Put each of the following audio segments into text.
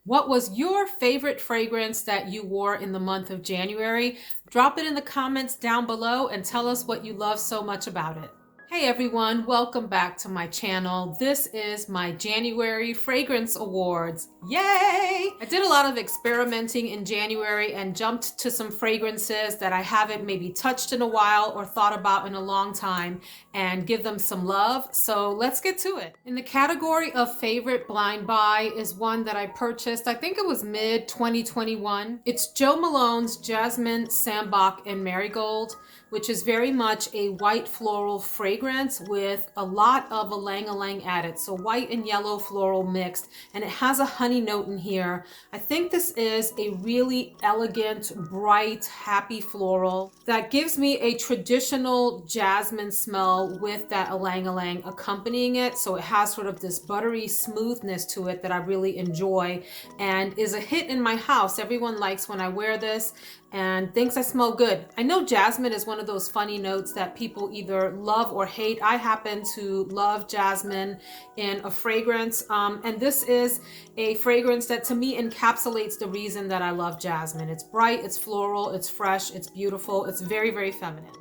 What was your favorite fragrance that you wore in the month of January? Drop it in the comments down below and tell us what you love so much about it. Hey everyone, welcome back to my channel. This is my January Fragrance Awards. Yay! I did a lot of experimenting in January and jumped to some fragrances that I haven't maybe touched in a while or thought about in a long time and give them some love. So let's get to it. In the category of favorite blind buy is one that I purchased, I think it was mid 2021. It's Jo Malone's Jasmin, Sambac, and Marigold, which is very much a white floral fragrance with a lot of ylang-ylang added. So white and yellow floral mixed, and it has a honey note in here. I think this is a really elegant, bright, happy floral that gives me a traditional jasmine smell with that ylang-ylang accompanying it. So it has sort of this buttery smoothness to it that I really enjoy and is a hit in my house. Everyone likes when I wear this and thinks I smell good. I know jasmine is one of those funny notes that people either love or hate. I happen to love jasmine in a fragrance, and this is a fragrance that to me encapsulates the reason that I love jasmine. It's bright, it's floral, it's fresh, it's beautiful, it's very, very feminine.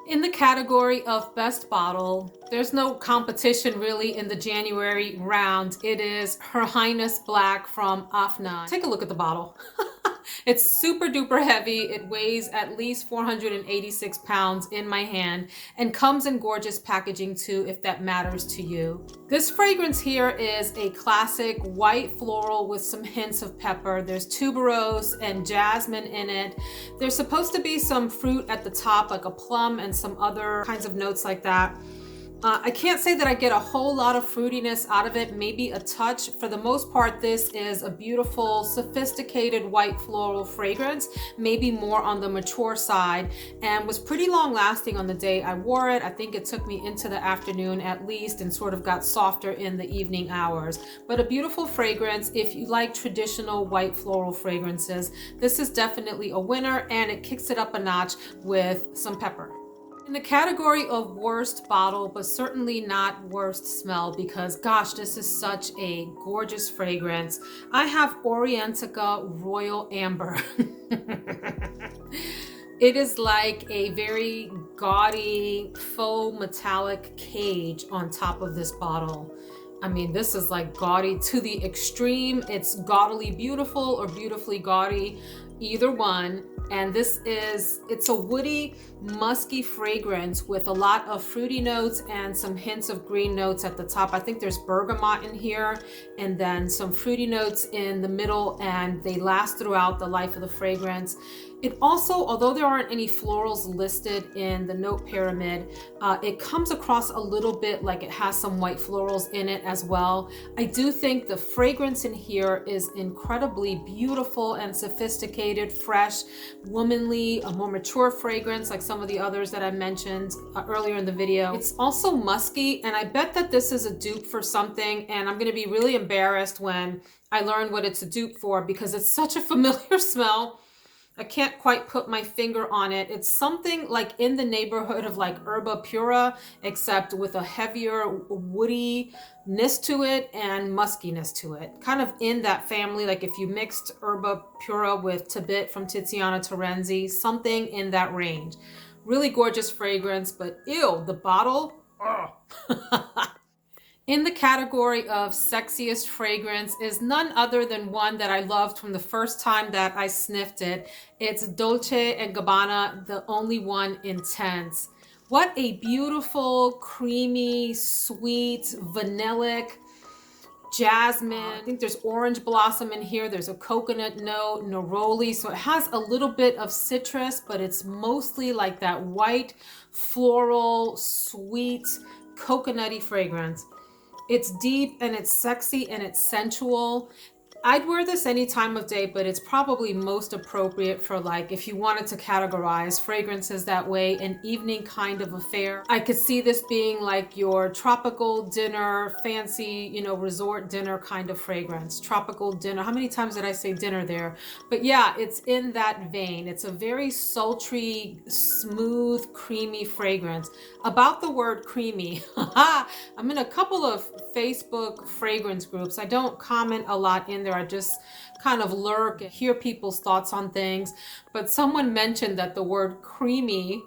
In the category of best bottle, there's no competition really in the January round. It is Her Highness Black from Afnan. Take a look at the bottle. It's super duper heavy. It weighs at least 486 pounds in my hand and comes in gorgeous packaging too, if that matters to you. This fragrance here is a classic white floral with some hints of pepper. There's tuberose and jasmine in it. There's supposed to be some fruit at the top, like a plum and some other kinds of notes like that. I can't say that I get a whole lot of fruitiness out of it, maybe a touch. For the most part, this is a beautiful, sophisticated white floral fragrance, maybe more on the mature side, and was pretty long lasting on the day I wore it. I think it took me into the afternoon at least and sort of got softer in the evening hours. But a beautiful fragrance. If you like traditional white floral fragrances, this is definitely a winner, and it kicks it up a notch with some pepper. In the category of worst bottle, but certainly not worst smell, because gosh, this is such a gorgeous fragrance, I have Orientica Royal Amber. It is like a very gaudy faux metallic cage on top of this bottle. I mean, this is like gaudy to the extreme. It's gaudily beautiful or beautifully gaudy, either one. And this is, it's a woody, musky fragrance with a lot of fruity notes and some hints of green notes at the top. I think there's bergamot in here and then some fruity notes in the middle, and they last throughout the life of the fragrance. It also, although there aren't any florals listed in the note pyramid, it comes across a little bit like it has some white florals in it as well. I do think the fragrance in here is incredibly beautiful and sophisticated, fresh, womanly, a more mature fragrance like some of the others that I mentioned earlier in the video. It's also musky, and I bet that this is a dupe for something, and I'm gonna be really embarrassed when I learn what it's a dupe for because it's such a familiar smell. I can't quite put my finger on it. It's something like in the neighborhood of like Herba Pura, except with a heavier woodiness to it and muskiness to it. Kind of in that family, like if you mixed Herba Pura with Tibet from Tiziana Terenzi, something in that range. Really gorgeous fragrance, but ew, the bottle, ugh. In the category of sexiest fragrance is none other than one that I loved from the first time that I sniffed it. It's Dolce & Gabbana, the Only One Intense. What a beautiful, creamy, sweet, vanillic, jasmine. I think there's orange blossom in here. There's a coconut note, neroli. So it has a little bit of citrus, but it's mostly like that white, floral, sweet, coconutty fragrance. It's deep and it's sexy and it's sensual. I'd wear this any time of day, but it's probably most appropriate for like if you wanted to categorize fragrances that way, an evening kind of affair. I could see this being like your tropical dinner, fancy, you know, resort dinner kind of fragrance. Tropical dinner. How many times did I say dinner there? But yeah, it's in that vein. It's a very sultry, smooth, creamy fragrance. About the word creamy, I'm in a couple of Facebook fragrance groups. I don't comment a lot in there here. I just kind of lurk and hear people's thoughts on things. But someone mentioned that the word creamy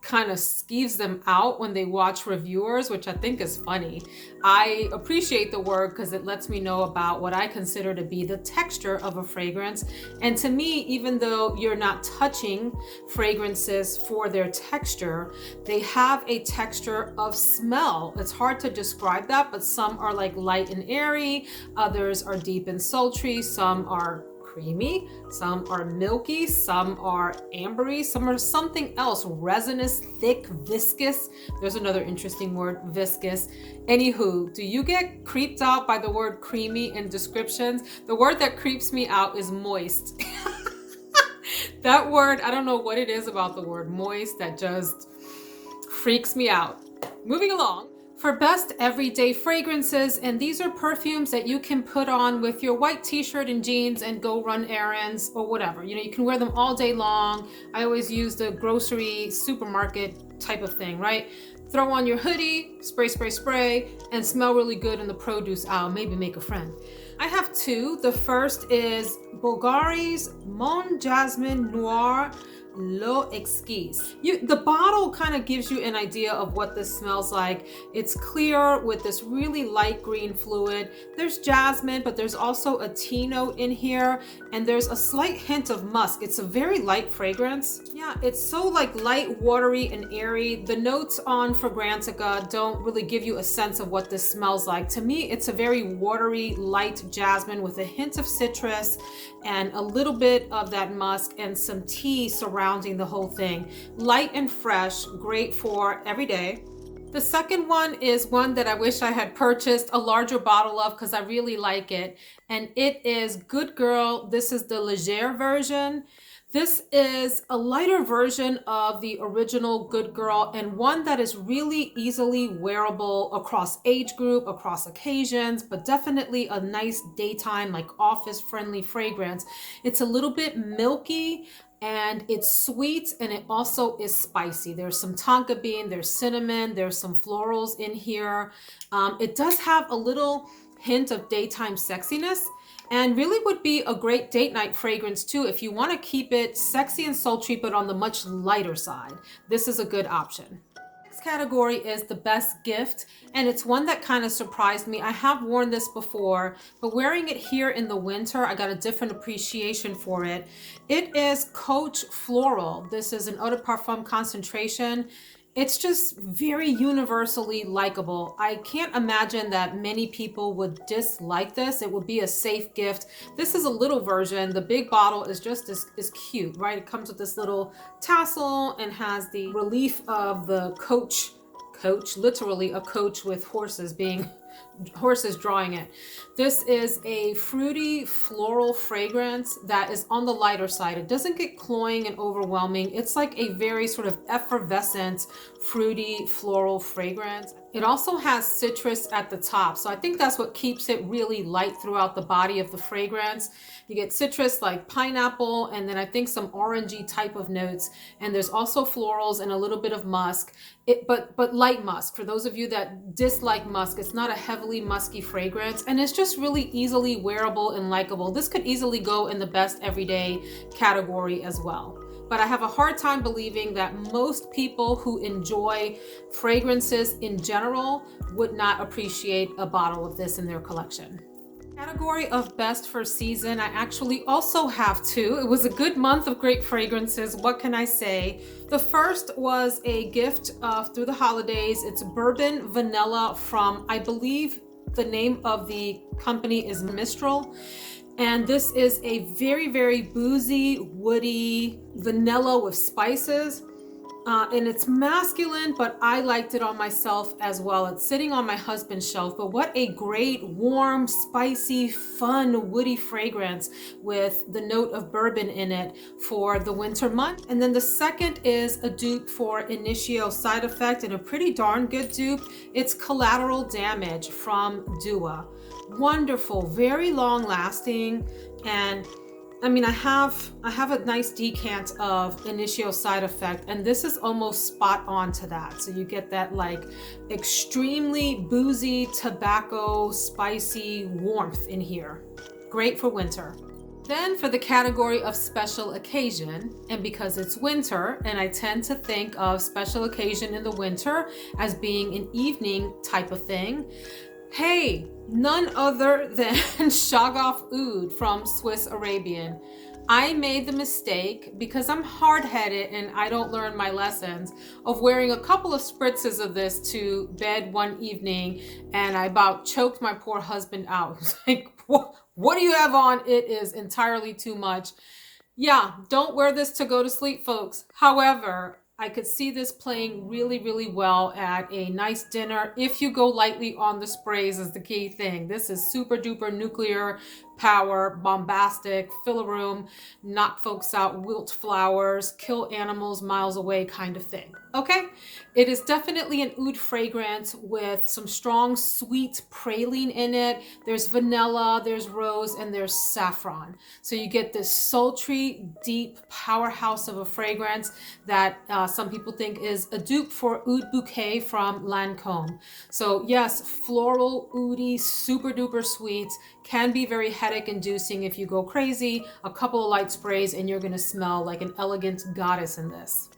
kind of skeeves them out when they watch reviewers, which I think is funny. I appreciate the word because it lets me know about what I consider to be the texture of a fragrance. And to me, even though you're not touching fragrances for their texture, they have a texture of smell. It's hard to describe that, but some are like light and airy, others are deep and sultry, some are creamy, some are milky, some are ambery, some are something else, resinous, thick, viscous. There's another interesting word, viscous. Anywho, do you get creeped out by the word creamy in descriptions? The word that creeps me out is moist. That word, I don't know what it is about the word moist that just freaks me out. Moving along. For best everyday fragrances, and these are perfumes that you can put on with your white t-shirt and jeans and go run errands or whatever. You know, you can wear them all day long. I always use the grocery supermarket type of thing, right? Throw on your hoodie, spray, spray, spray, and smell really good in the produce aisle. Maybe make a friend. I have two. The first is Bvlgari's Mon Jasmin Noir Exquise. The bottle kind of gives you an idea of what this smells like. It's clear with this really light green fluid. There's jasmine, but there's also a tea note in here, and there's a slight hint of musk. It's a very light fragrance. Yeah, it's so like light, watery, and airy. The notes on Fragrantica don't really give you a sense of what this smells like. To me, it's a very watery, light jasmine with a hint of citrus and a little bit of that musk and some tea surrounding the whole thing. Light and fresh, great for every day. The second one is one that I wish I had purchased a larger bottle of because I really like it. And it is Good Girl. This is the Légère version. This is a lighter version of the original Good Girl, and one that is really easily wearable across age group, across occasions, but definitely a nice daytime, like office friendly fragrance. It's a little bit milky, and it's sweet, and it also is spicy. There's some tonka bean, there's cinnamon, there's some florals in here. It does have a little hint of daytime sexiness, and really would be a great date night fragrance too if you want to keep it sexy and sultry but on the much lighter side. This is a good option. Next category is the best gift, and it's one that kind of surprised me. I have worn this before, but wearing it here in the winter, I got a different appreciation for it. It is Coach Floral. This is an eau de parfum concentration. It's just very universally likable. I can't imagine that many people would dislike this. It would be a safe gift. This is a little version. The big bottle is just is cute, right? It comes with this little tassel and has the relief of the coach, literally a coach with horses drawing it. This is a fruity floral fragrance that is on the lighter side. It doesn't get cloying and overwhelming. It's like a very sort of effervescent, fruity floral fragrance. It also has citrus at the top, so I think that's what keeps it really light throughout the body of the fragrance. You get citrus like pineapple, and then I think some orangey type of notes, and there's also florals and a little bit of musk. But light musk. For those of you that dislike musk, it's not a heavily musky fragrance, and it's just really easily wearable and likable. This could easily go in the best everyday category as well. But I have a hard time believing that most people who enjoy fragrances in general would not appreciate a bottle of this in their collection. Category of best for season, I actually also have two. It was a good month of great fragrances. What can I say? The first was a gift through the holidays. It's Bourbon Vanilla from, I believe the name of the company is Mistral. And this is a very, very boozy, woody vanilla with spices. And it's masculine, but I liked it on myself as well. It's sitting on my husband's shelf, but what a great, warm, spicy, fun, woody fragrance with the note of bourbon in it for the winter month. And then the second is a dupe for Initio Side Effect, and a pretty darn good dupe. It's Collateral Damage from Dua. Wonderful, very long lasting, and I mean, I have a nice decant of Initio Side Effect, and this is almost spot on to that. So you get that like extremely boozy, tobacco, spicy warmth in here. Great for winter. Then for the category of special occasion, and because it's winter, and I tend to think of special occasion in the winter as being an evening type of thing, hey, none other than Shaghaf Oud from Swiss Arabian. I made the mistake, because I'm hard-headed and I don't learn my lessons, of wearing a couple of spritzes of this to bed one evening, and I about choked my poor husband out. He was like, what do you have on? It is entirely too much. Yeah, don't wear this to go to sleep, folks. However, I could see this playing really, really well at a nice dinner. If you go lightly on the sprays is the key thing. This is super duper nuclear power, bombastic, fill a room, knock folks out, wilt flowers, kill animals miles away kind of thing. Okay? It is definitely an oud fragrance with some strong sweet praline in it. There's vanilla, there's rose, and there's saffron. So you get this sultry, deep powerhouse of a fragrance that some people think is a dupe for Oud Bouquet from Lancôme. So yes, floral, oudy, super duper sweet, can be very headache inducing if you go crazy. A couple of light sprays and you're gonna smell like an elegant goddess in this.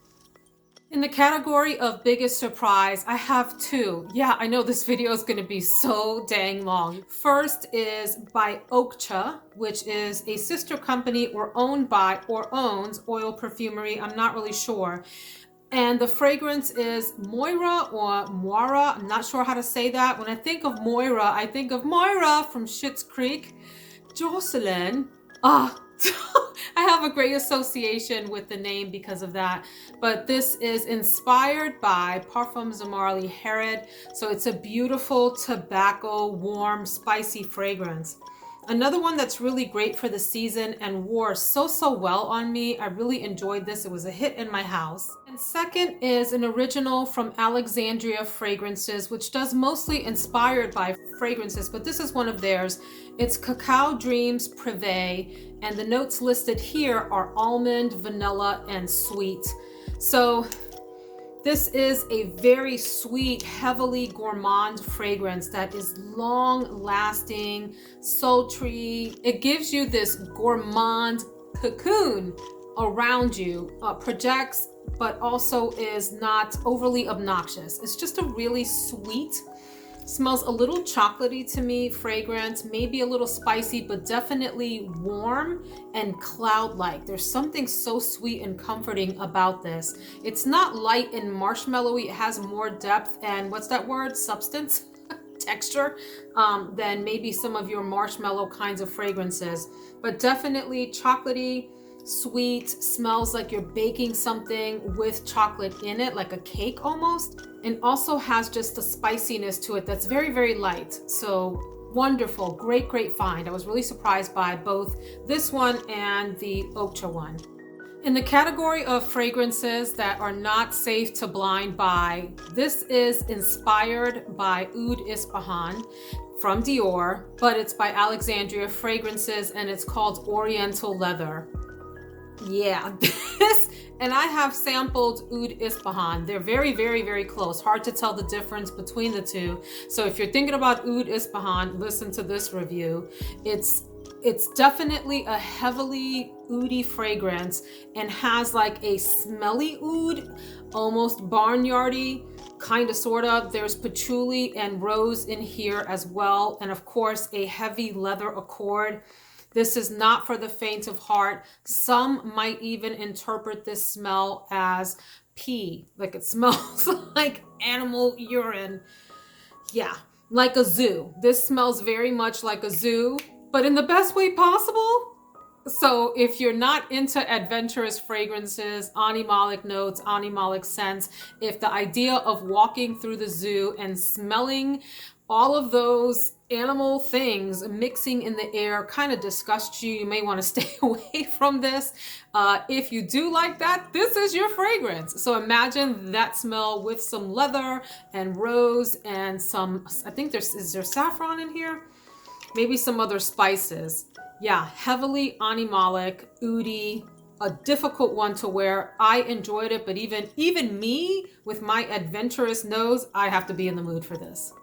In the category of biggest surprise, I have two. Yeah, I know this video is going to be so dang long. First is by Oakcha, which is a sister company or owned by or owns Oil Perfumery. I'm not really sure. And the fragrance is Moira or Moira. I'm not sure how to say that. When I think of Moira, I think of Moira from Schitt's Creek. Jocelyn. I have a great association with the name because of that. But this is inspired by Parfums de Herrera. So it's a beautiful tobacco, warm, spicy fragrance. Another one that's really great for the season and wore so well on me. I really enjoyed this. It was a hit in my house. And second is an original from Alexandria Fragrances, which does mostly inspired by fragrances, but this is one of theirs. It's Cacao Dreams Privé, and the notes listed here are almond, vanilla, and sweet. So this is a very sweet, heavily gourmand fragrance that is long-lasting, sultry. It gives you this gourmand cocoon around you, projects, but also is not overly obnoxious. It's just a really sweet, smells a little chocolatey to me fragrance, maybe a little spicy, but definitely warm and cloud-like. There's something so sweet and comforting about this. It's not light and marshmallowy. It has more depth and what's that word? Substance? Texture than maybe some of your marshmallow kinds of fragrances, but definitely chocolatey, sweet, smells like you're baking something with chocolate in it, like a cake almost, and also has just a spiciness to it that's very light. So wonderful, great find. I was really surprised by both this one and the Oakcha one. In the category of fragrances that are not safe to blind buy, this is inspired by Oud Ispahan from Dior, but it's by Alexandria Fragrances and it's called Oriental Leather. Yeah, this, and I have sampled Oud Ispahan. They're very close. Hard to tell the difference between the two. So if you're thinking about Oud Ispahan, listen to this review. It's definitely a heavily oudy fragrance and has like a smelly oud, almost barnyardy, kind of sort of. There's patchouli and rose in here as well. And of course, a heavy leather accord. This is not for the faint of heart. Some might even interpret this smell as pee, like it smells like animal urine. Yeah, like a zoo. This smells very much like a zoo, but in the best way possible. So if you're not into adventurous fragrances, animalic notes, animalic scents, if the idea of walking through the zoo and smelling all of those animal things mixing in the air kind of disgusts you, you may want to stay away from this. If you do like that, this is your fragrance. So imagine that smell with some leather and rose and some, I think is there saffron in here? Maybe some other spices. Yeah, heavily animalic, oudi, a difficult one to wear. I enjoyed it, but even me with my adventurous nose, I have to be in the mood for this.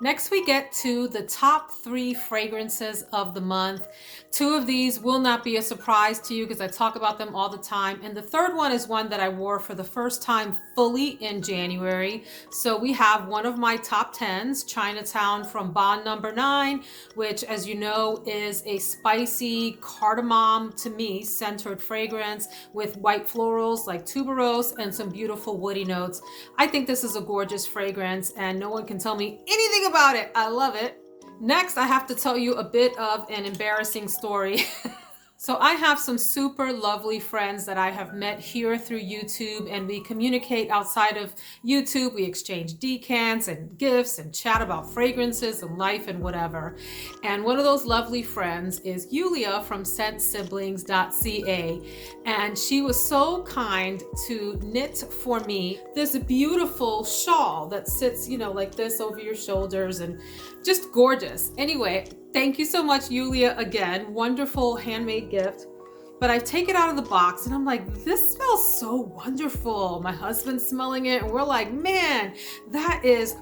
Next, we get to the top 3 fragrances of the month. 2 of these will not be a surprise to you because I talk about them all the time. And the third one is one that I wore for the first time fully in January. So we have one of my top 10s, Chinatown from Bond Number 9, which, as you know, is a spicy cardamom, to me, centered fragrance with white florals like tuberose and some beautiful woody notes. I think this is a gorgeous fragrance and no one can tell me anything about it. I love it. Next, I have to tell you a bit of an embarrassing story. So I have some super lovely friends that I have met here through YouTube, and we communicate outside of YouTube. We exchange decants and gifts and chat about fragrances and life and whatever. And one of those lovely friends is Yulia from ScentSiblings.ca. And she was so kind to knit for me this beautiful shawl that sits, you know, like this over your shoulders and just gorgeous. Anyway, thank you so much, Yulia, again. Wonderful handmade gift. But I take it out of the box and I'm like, this smells so wonderful. My husband's smelling it and we're like, man, that is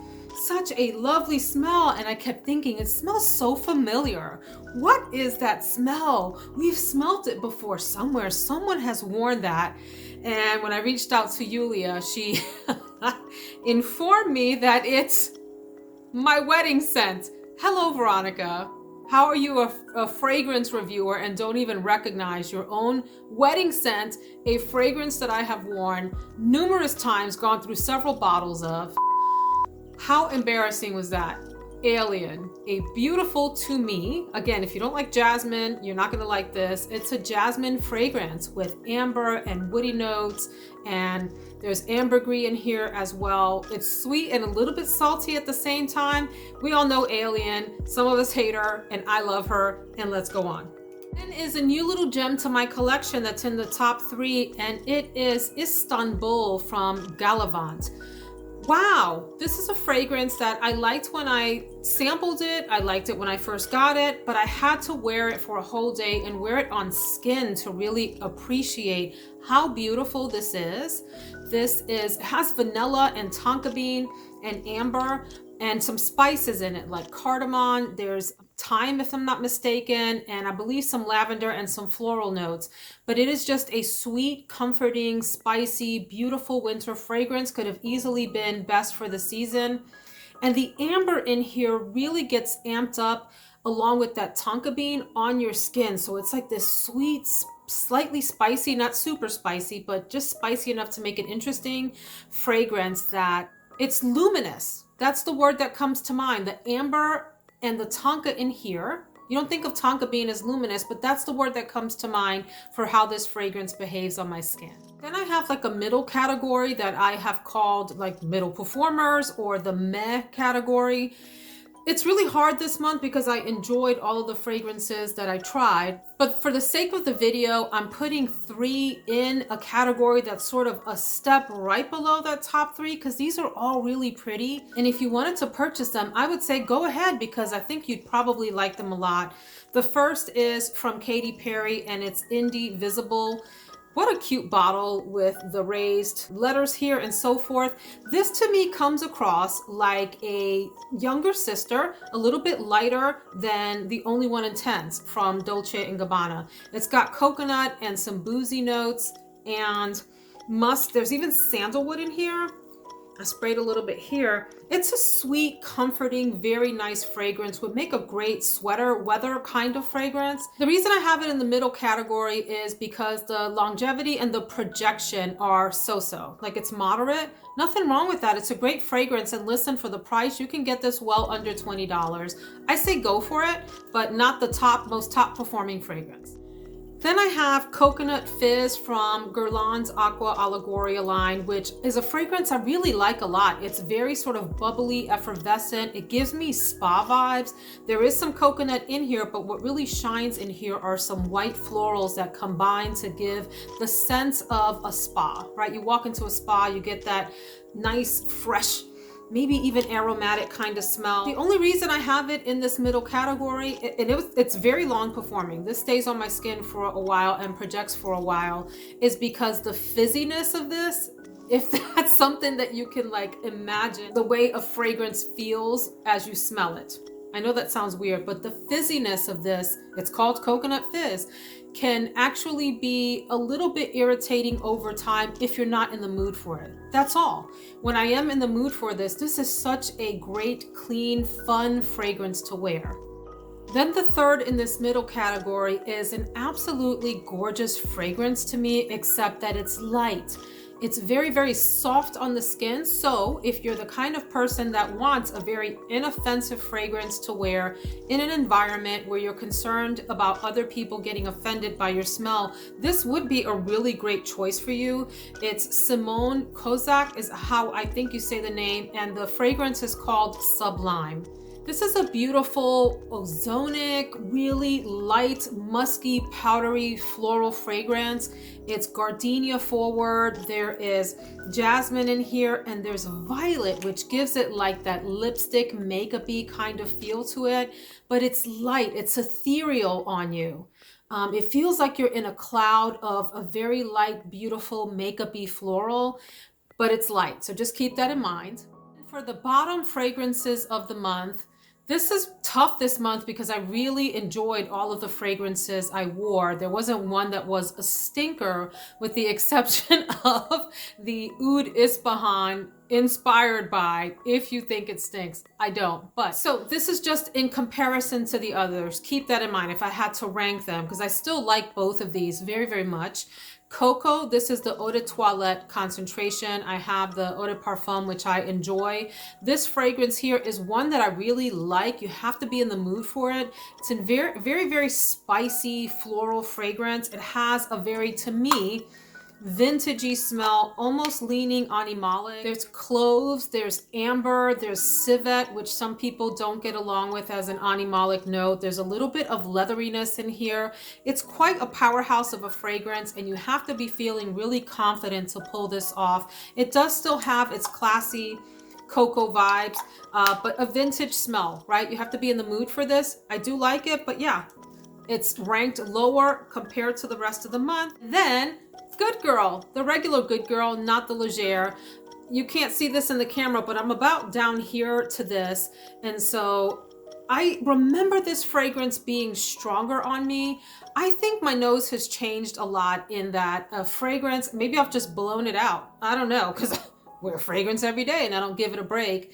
such a lovely smell. And I kept thinking, it smells so familiar. What is that smell? We've smelt it before somewhere. Someone has worn that. And when I reached out to Yulia, she informed me that it's my wedding scent. Hello, Veronica. How are you a fragrance reviewer and don't even recognize your own wedding scent, a fragrance that I have worn numerous times, gone through several bottles of? How embarrassing was that? Alien, a beautiful, to me, again, if you don't like jasmine, you're not gonna like this. It's a jasmine fragrance with amber and woody notes, and there's ambergris in here as well. It's sweet and a little bit salty at the same time. We all know Alien, some of us hate her, and I love her, and let's go on. Then is a new little gem to my collection that's in the top 3, and it is Istanbul from Gallivant. Wow, this is a fragrance that I liked when I sampled it. I liked it when I first got it, but I had to wear it for a whole day and wear it on skin to really appreciate how beautiful this is. It has vanilla and tonka bean and amber and some spices in it like cardamom. There's thyme, if I'm not mistaken, and I believe some lavender and some floral notes. But it is just a sweet, comforting, spicy, beautiful winter fragrance. Could have easily been best for the season. And the amber in here really gets amped up along with that tonka bean on your skin. So it's like this sweet, slightly spicy, not super spicy, but just spicy enough to make it interesting fragrance that it's luminous. That's the word that comes to mind. The amber and the tonka in here. You don't think of tonka bean as luminous, but that's the word that comes to mind for how this fragrance behaves on my skin. Then I have like a middle category that I have called like middle performers or the meh category. It's really hard this month because I enjoyed all of the fragrances that I tried, but for the sake of the video, I'm putting 3 in a category that's sort of a step right below that top 3 because these are all really pretty. And if you wanted to purchase them, I would say go ahead because I think you'd probably like them a lot. The first is from Katy Perry and it's Indi Visible. What a cute bottle with the raised letters here and so forth. This to me comes across like a younger sister, a little bit lighter than the Only One in Tens from Dolce & Gabbana. It's got coconut and some boozy notes and musk. There's even sandalwood in here. I sprayed a little bit here. It's a sweet, comforting, very nice fragrance. Would make a great sweater weather kind of fragrance. The reason I have it in the middle category is because the longevity and the projection are so-so. Like it's moderate. Nothing wrong with that. It's a great fragrance. And listen, for the price, you can get this well under $20. I say go for it, but not the most top performing fragrance. Then I have Coconut Fizz from Guerlain's Aqua Allegoria line, which is a fragrance I really like a lot. It's very sort of bubbly, effervescent. It gives me spa vibes. There is some coconut in here, but what really shines in here are some white florals that combine to give the sense of a spa, right? You walk into a spa, you get that nice, fresh maybe even aromatic kind of smell. The only reason I have it in this middle category, it's very long performing. This stays on my skin for a while and projects for a while, is because the fizziness of this, if that's something that you can like imagine, the way a fragrance feels as you smell it. I know that sounds weird, but the fizziness of this, it's called coconut fizz, can actually be a little bit irritating over time if you're not in the mood for it. That's all. When I am in the mood for this, this is such a great, clean, fun fragrance to wear. Then the third in this middle category is an absolutely gorgeous fragrance to me, except that it's light. It's very, very soft on the skin. So if you're the kind of person that wants a very inoffensive fragrance to wear in an environment where you're concerned about other people getting offended by your smell, this would be a really great choice for you. It's Simone Kozak is how I think you say the name, and the fragrance is called Sublime. This is a beautiful, ozonic, really light, musky, powdery, floral fragrance. It's gardenia forward. There is jasmine in here, and there's violet, which gives it like that lipstick makeup-y kind of feel to it. But it's light, it's ethereal on you. It feels like you're in a cloud of a very light, beautiful, makeup-y floral, but it's light. So just keep that in mind. For the bottom fragrances of the month, this is tough this month because I really enjoyed all of the fragrances I wore. There wasn't one that was a stinker, with the exception of the Oud Ispahan, inspired by If You Think It Stinks. I don't. But so this is just in comparison to the others. Keep that in mind if I had to rank them, because I still like both of these very, very much. Coco, this is the Eau de Toilette concentration. I have the Eau de Parfum, which I enjoy. This fragrance here is one that I really like. You have to be in the mood for it. It's a very, very, very spicy floral fragrance. It has a very, to me, vintagey smell, almost leaning animalic. There's cloves, there's amber, there's civet, which some people don't get along with as an animalic note. There's a little bit of leatheriness in here. It's quite a powerhouse of a fragrance, and you have to be feeling really confident to pull this off. It does still have its classy cocoa vibes, but a vintage smell, right? You have to be in the mood for this. I do like it, but yeah, it's ranked lower compared to the rest of the month. Then Good Girl, the regular Good Girl, not the Légère. You can't see this in the camera, but I'm about down here to this. And so I remember this fragrance being stronger on me. I think my nose has changed a lot in that fragrance. Maybe I've just blown it out. I don't know, because I wear fragrance every day and I don't give it a break.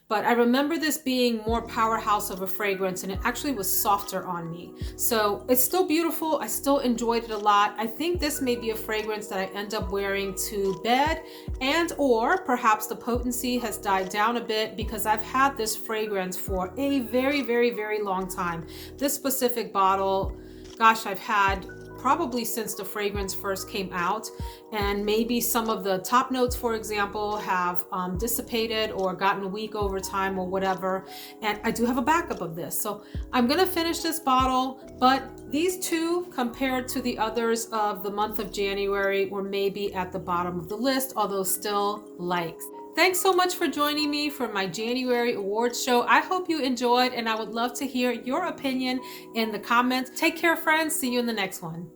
But I remember this being more powerhouse of a fragrance, and it actually was softer on me. So it's still beautiful. I still enjoyed it a lot. I think this may be a fragrance that I end up wearing to bed, and or perhaps the potency has died down a bit because I've had this fragrance for a very, very, very long time. This specific bottle, gosh, I've had probably since the fragrance first came out, and maybe some of the top notes, for example, have dissipated or gotten weak over time or whatever, and I do have a backup of this. So I'm gonna finish this bottle, but these two compared to the others of the month of January were maybe at the bottom of the list, although still likes. Thanks so much for joining me for my January awards show. I hope you enjoyed, and I would love to hear your opinion in the comments. Take care, friends. See you in the next one.